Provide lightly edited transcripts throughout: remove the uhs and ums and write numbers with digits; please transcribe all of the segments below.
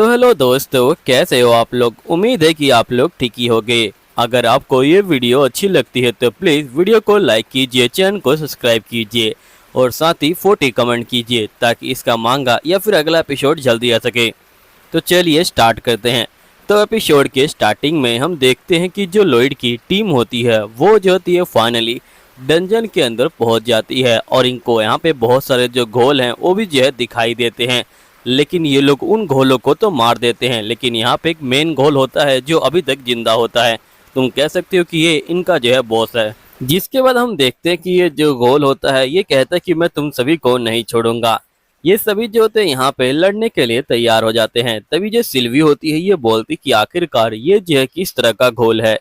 तो हेलो दोस्तों, कैसे हो आप लोग। उम्मीद है कि आप लोग ठीक ही होंगे। अगर आपको ये वीडियो अच्छी लगती है तो प्लीज़ वीडियो को लाइक कीजिए, चैनल को सब्सक्राइब कीजिए और साथ ही 40 कमेंट कीजिए ताकि इसका मांगा या फिर अगला एपिसोड जल्दी आ सके। तो चलिए स्टार्ट करते हैं। तो एपिसोड के स्टार्टिंग में हम देखते हैं कि जो लॉयड की टीम होती है वो जो होती है फाइनली डंजन के अंदर पहुंच जाती है और इनको यहाँ पे बहुत सारे जो घोल हैं वो भी जो है दिखाई देते हैं। लेकिन ये लोग उन घोलों को तो मार देते हैं, लेकिन यहाँ पे एक मेन घोल होता है जो अभी तक जिंदा होता है। तुम कह सकते हो कि ये इनका जो है बॉस है। जिसके बाद हम देखते हैं कि ये जो घोल होता है ये कहता है कि मैं तुम सभी को नहीं छोड़ूंगा। ये सभी जो होते हैं यहाँ पे लड़ने के लिए तैयार हो जाते हैं। तभी जो सिल्वी होती है ये बोलती कि आखिरकार ये जो है किस तरह का घोल है,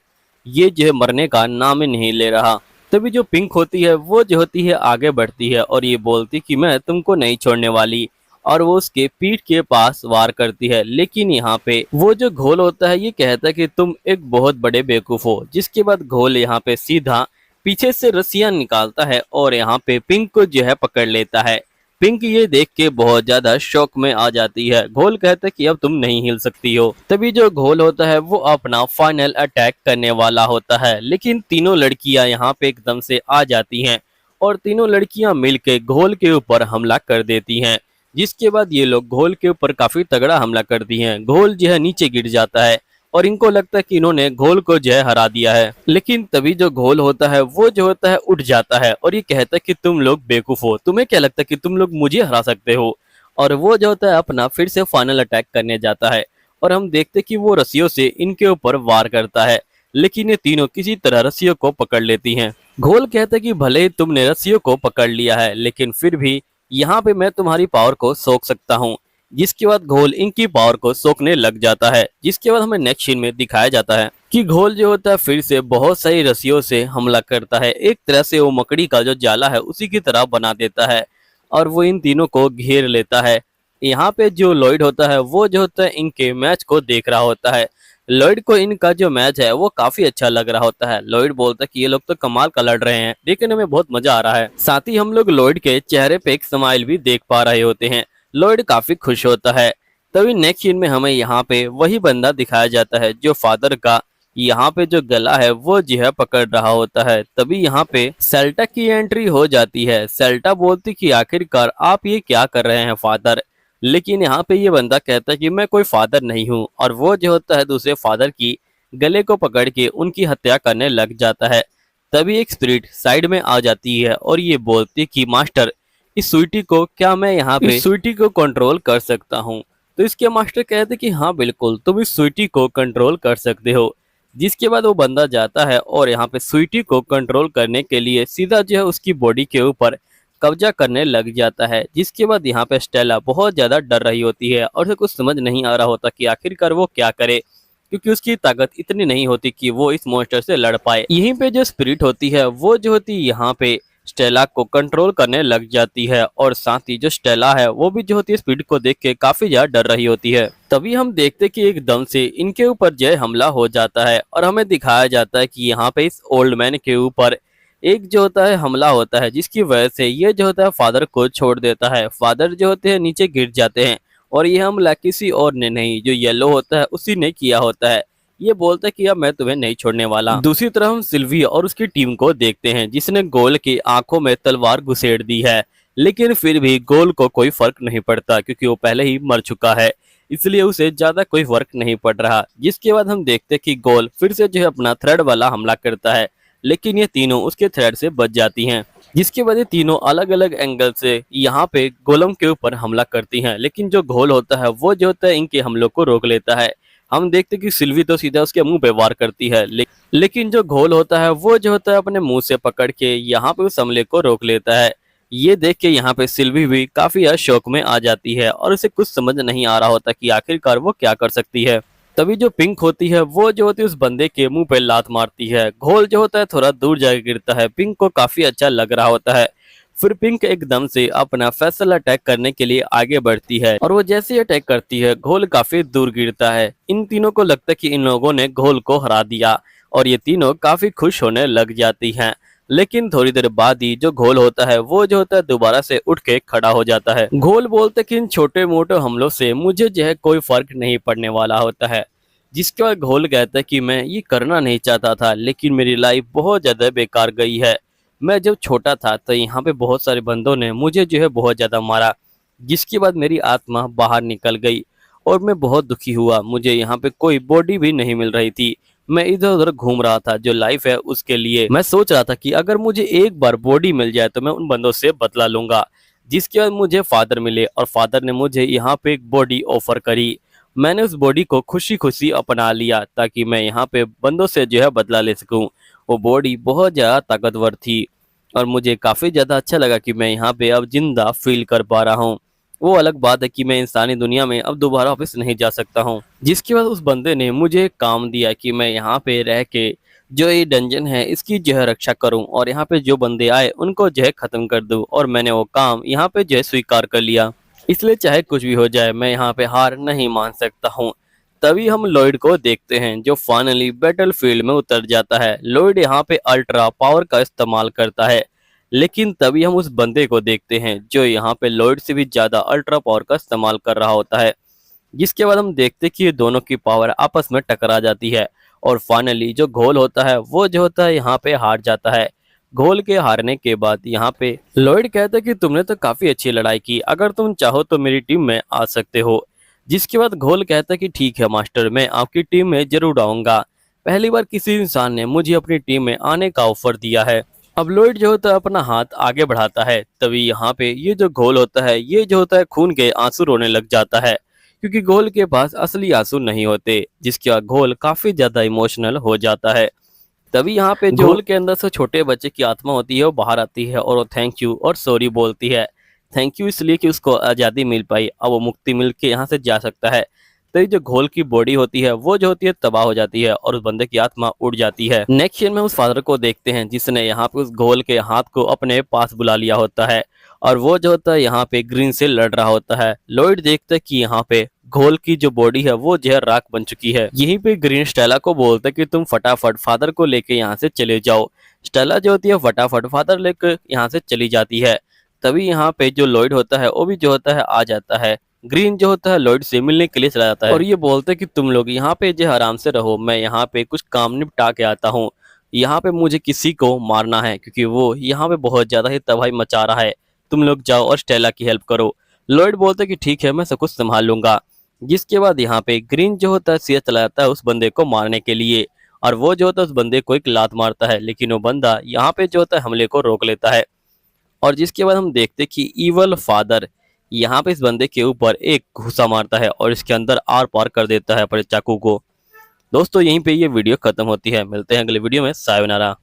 ये जो है मरने का नाम ही नहीं ले रहा। तभी जो पिंक होती है वो जो होती है आगे बढ़ती है और ये बोलती कि मैं तुमको नहीं छोड़ने वाली, और वो उसके पीठ के पास वार करती है। लेकिन यहाँ पे वो जो घोल होता है ये कहता है कि तुम एक बहुत बड़े बेवकूफ हो। जिसके बाद घोल यहाँ पे सीधा पीछे से रस्सियां निकालता है और यहाँ पे पिंक को जो है पकड़ लेता है। पिंक ये देख के बहुत ज्यादा शौक में आ जाती है। घोल कहता है कि अब तुम नहीं हिल सकती हो। तभी जो घोल होता है वो अपना फाइनल अटैक करने वाला होता है, लेकिन तीनों लड़कियां यहाँ पे एकदम से आ जाती हैं और तीनों लड़कियां मिलके घोल के ऊपर हमला कर देती हैं। जिसके बाद ये लोग घोल के ऊपर काफी तगड़ा हमला करती हैं। घोल जो है नीचे गिर जाता है और इनको लगता है कि इन्होंने घोल को जो है हरा दिया है। लेकिन तभी जो घोल होता है वो जो होता है उठ जाता है और ये कहता है कि तुम लोग बेवकूफ हो, तुम्हें क्या लगता है कि तुम लोग मुझे हरा सकते हो। और वो जो होता है अपना फिर से फाइनल अटैक करने जाता है और हम देखते हैं कि वो रस्सियों से इनके ऊपर वार करता है। लेकिन ये तीनों किसी तरह रस्सियों को पकड़ लेती हैं। घोल कहता है कि भले ही तुमने रस्सियों को पकड़ लिया है लेकिन फिर भी यहाँ पे मैं तुम्हारी पावर को सोख सकता हूँ। जिसके बाद घोल इनकी पावर को सोखने लग जाता है। जिसके बाद हमें नेक्स्ट सीन में दिखाया जाता है कि घोल जो होता है फिर से बहुत सारी रस्सियों से हमला करता है। एक तरह से वो मकड़ी का जो जाला है उसी की तरह बना देता है और वो इन तीनों को घेर लेता है। यहाँ पे जो लॉयड होता है वो जो होता है इनके मैच को देख रहा होता है। लॉयड को इनका जो मैच है वो काफी अच्छा लग रहा होता है। लॉयड बोलता है कि ये लोग तो कमाल का लड़ रहे हैं, देखने में बहुत मजा आ रहा है। साथ ही हम लोग लॉयड के चेहरे पे एक स्माइल भी देख पा रहे होते हैं। लॉयड काफी खुश होता है। तभी नेक्स्ट सीन में हमें यहाँ पे वही बंदा दिखाया जाता है जो फादर का यहाँ पे जो गला है वो जो है पकड़ रहा होता है। तभी यहाँ पे सेल्टा की एंट्री हो जाती है। सेल्टा बोलती कि आखिरकार आप ये क्या कर रहे हैं फादर। लेकिन यहाँ पे ये बंदा कहता है कि मैं कोई फादर नहीं हूँ और वो जो होता है दूसरे फादर की गले को पकड़ के उनकी हत्या करने लग जाता है। तभी एक स्पिरिट साइड में आ जाती है और ये बोलती कि मास्टर, इस स्वीटी को क्या मैं यहाँ पे इस स्वीटी को कंट्रोल कर सकता हूँ। तो इसके मास्टर कहते कि हाँ बिल्कुल तुम इस स्वीटी को कंट्रोल कर सकते हो। जिसके बाद वो बंदा जाता है और यहाँ पे स्वीटी को कंट्रोल करने के लिए सीधा जो है उसकी बॉडी के ऊपर कब्जा करने लग जाता है। जिसके बाद यहाँ पे स्टेला बहुत ज्यादा डर रही होती है और उसे कुछ समझ नहीं आ रहा होता कि आखिरकार वो क्या करे, क्योंकि उसकी ताकत इतनी नहीं होती कि वो इस मॉन्स्टर से लड़ पाए। यहीं पे जो स्पिरिट होती है वो जो होती है यहाँ पे स्टेला को कंट्रोल करने लग जाती है और साथ ही जो स्टेला है वो भी जो होती है स्पिरिट को देख के काफी ज्यादा डर रही होती है। तभी हम देखते कि एकदम से इनके ऊपर जय हमला हो जाता है और हमें दिखाया जाता है कि यहाँ पे इस ओल्ड मैन के ऊपर एक जो होता है हमला होता है, जिसकी वजह से ये जो होता है फादर को छोड़ देता है। फादर जो होते हैं नीचे गिर जाते हैं और ये हमला किसी और ने नहीं, जो येलो होता है उसी ने किया होता है। ये बोलता है कि अब मैं तुम्हें नहीं छोड़ने वाला। दूसरी तरफ हम सिल्वी और उसकी टीम को देखते हैं जिसने गोल की आंखों में तलवार घुसेड़ दी है। लेकिन फिर भी गोल को कोई फर्क नहीं पड़ता क्योंकि वो पहले ही मर चुका है, इसलिए उसे ज्यादा कोई फर्क नहीं पड़ रहा। जिसके बाद हम देखते हैं कि गोल फिर से जो है अपना थ्रेड वाला हमला करता है, लेकिन ये तीनों उसके थ्रेड से बच जाती हैं। जिसकी वजह तीनों अलग अलग एंगल से यहाँ पे गोलम के ऊपर हमला करती हैं, लेकिन जो घोल होता है वो जो होता है इनके हमलों को रोक लेता है। हम देखते कि सिल्वी तो सीधा उसके मुंह पे वार करती है, लेकिन जो घोल होता है वो जो होता है अपने मुंह से पकड़ के यहाँ पे उस हमले को रोक लेता है। ये देख के यहाँ पे सिल्वी भी काफी शौक में आ जाती है और उसे कुछ समझ नहीं आ रहा होता कि आखिरकार वो क्या कर सकती है। तभी जो पिंक होती है वो जो होती है उस बंदे के मुंह पे लात मारती है। घोल जो होता है थोड़ा दूर जाके गिरता है। पिंक को काफी अच्छा लग रहा होता है। फिर पिंक एकदम से अपना फैसल अटैक करने के लिए आगे बढ़ती है और वो जैसे ही अटैक करती है घोल काफी दूर गिरता है। इन तीनों को लगता है कि इन लोगों ने घोल को हरा दिया और ये तीनों काफी खुश होने लग जाती हैं। लेकिन थोड़ी देर बाद ही जो घोल होता है वो जो होता है दोबारा से उठ के खड़ा हो जाता है। घोल बोलते कि इन छोटे मोटे हमलों से मुझे जो है कोई फर्क नहीं पड़ने वाला होता है। जिसके बाद घोल कहता है कि मैं ये करना नहीं चाहता था, लेकिन मेरी लाइफ बहुत ज़्यादा बेकार गई है। मैं जब छोटा था तो यहाँ पे बहुत सारे बंदों ने मुझे जो है बहुत ज़्यादा मारा, जिसके बाद मेरी आत्मा बाहर निकल गई और मैं बहुत दुखी हुआ। मुझे यहाँ पे कोई बॉडी भी नहीं मिल रही थी। मैं इधर उधर घूम रहा था जो लाइफ है उसके लिए। मैं सोच रहा था कि अगर मुझे एक बार बॉडी मिल जाए तो मैं उन बंदों से बदला लूंगा। जिसके बाद मुझे फादर मिले और फादर ने मुझे यहाँ पे एक बॉडी ऑफर करी। मैंने उस बॉडी को खुशी खुशी अपना लिया ताकि मैं यहाँ पे बंदों से जो है बदला ले सकूं। वो बॉडी बहुत ज़्यादा ताकतवर थी और मुझे काफ़ी ज़्यादा अच्छा लगा कि मैं यहाँ पे अब जिंदा फील कर पा रहा हूँ। वो अलग बात है कि मैं इंसानी दुनिया में अब दोबारा वापस नहीं जा सकता हूँ। जिसके बाद उस बंदे ने मुझे एक काम दिया कि मैं यहाँ पे रह के जो ये डंजन है इसकी जो है रक्षा करूँ और यहाँ पे जो बंदे आए उनको जो है ख़त्म कर दूँ। और मैंने वो काम यहाँ पे जो है स्वीकार कर लिया। इसलिए चाहे कुछ भी हो जाए मैं यहाँ पे हार नहीं मान सकता हूँ। तभी हम लॉयड को देखते हैं जो फाइनली बैटल फील्ड में उतर जाता है। लॉयड यहाँ पे अल्ट्रा पावर का इस्तेमाल करता है, लेकिन तभी हम उस बंदे को देखते हैं जो यहाँ पे लॉयड से भी ज़्यादा अल्ट्रा पावर का इस्तेमाल कर रहा होता है। जिसके बाद हम देखते हैं कि ये दोनों की पावर आपस में टकरा जाती है और फाइनली जो घोल होता है वो जो होता है यहाँ पे हार जाता है। घोल के हारने के बाद यहाँ पे लॉयड कहता है कि तुमने तो काफ़ी अच्छी लड़ाई की, अगर तुम चाहो तो मेरी टीम में आ सकते हो। जिसके बाद घोल कहता है कि ठीक है मास्टर, मैं आपकी टीम में जरूर आऊँगा। पहली बार किसी इंसान ने मुझे अपनी टीम में आने का ऑफर दिया है। अब लॉयड जो होता है अपना हाथ आगे बढ़ाता है, तभी यहाँ पे ये जो घोल होता है ये जो होता है खून के आंसू रोने लग जाता है, क्योंकि घोल के पास असली आंसू नहीं होते। जिसके बाद घोल काफी ज्यादा इमोशनल हो जाता है। तभी यहाँ पे जो घोल के अंदर से छोटे बच्चे की आत्मा होती है वो बाहर आती है और वो थैंक यू और सॉरी बोलती है। थैंक यू इसलिए कि उसको आज़ादी मिल पाई, अब वो मुक्ति मिल के यहाँ से जा सकता है। तो ये जो घोल की बॉडी होती है वो जो होती है तबाह हो जाती है और उस बंदे की आत्मा उड़ जाती है। नेक्स्ट सीन में उस फादर को देखते हैं जिसने यहाँ पे उस घोल के हाथ को अपने पास बुला लिया होता है और वो जो होता है यहाँ पे ग्रीन से लड़ रहा होता है। लॉयड देखता है कि यहाँ पे घोल की जो बॉडी है वो जहर राख बन चुकी है। यहीं पे ग्रीन स्टेला को बोलता है कि तुम फटाफट फादर को लेके यहाँ से चले जाओ। स्टेला जो होती है फटाफट फादर लेकर यहाँ से चली जाती है। तभी यहाँ पे जो लॉयड होता है वो भी जो होता है आ जाता है। ग्रीन जो होता है लॉयड से मिलने के लिए चला जाता है और ये बोलते हैं कि तुम लोग यहाँ पे जो आराम से रहो, मैं यहाँ पे कुछ काम निपटा के आता हूँ। यहाँ पे मुझे किसी को मारना है क्योंकि वो यहाँ पे बहुत ज्यादा ही तबाही मचा रहा है। तुम लोग जाओ और स्टेला की हेल्प करो। लॉयड बोलते कि ठीक है मैं सब कुछ संभाल लूंगा। जिसके बाद यहाँ पे ग्रीन जो होता है सीधा चला जाता है उस बंदे को मारने के लिए और वो जो होता है उस बंदे को एक लात मारता है, लेकिन वो बंदा यहाँ पे जो होता है हमले को रोक लेता है। और जिसके बाद हम देखते कि इवल फादर यहाँ पे इस बंदे के ऊपर एक घुसा मारता है और इसके अंदर आर पार कर देता है अपने चाकू को। दोस्तों यहीं पे ये वीडियो खत्म होती है। मिलते हैं अगले वीडियो में। सायोनारा।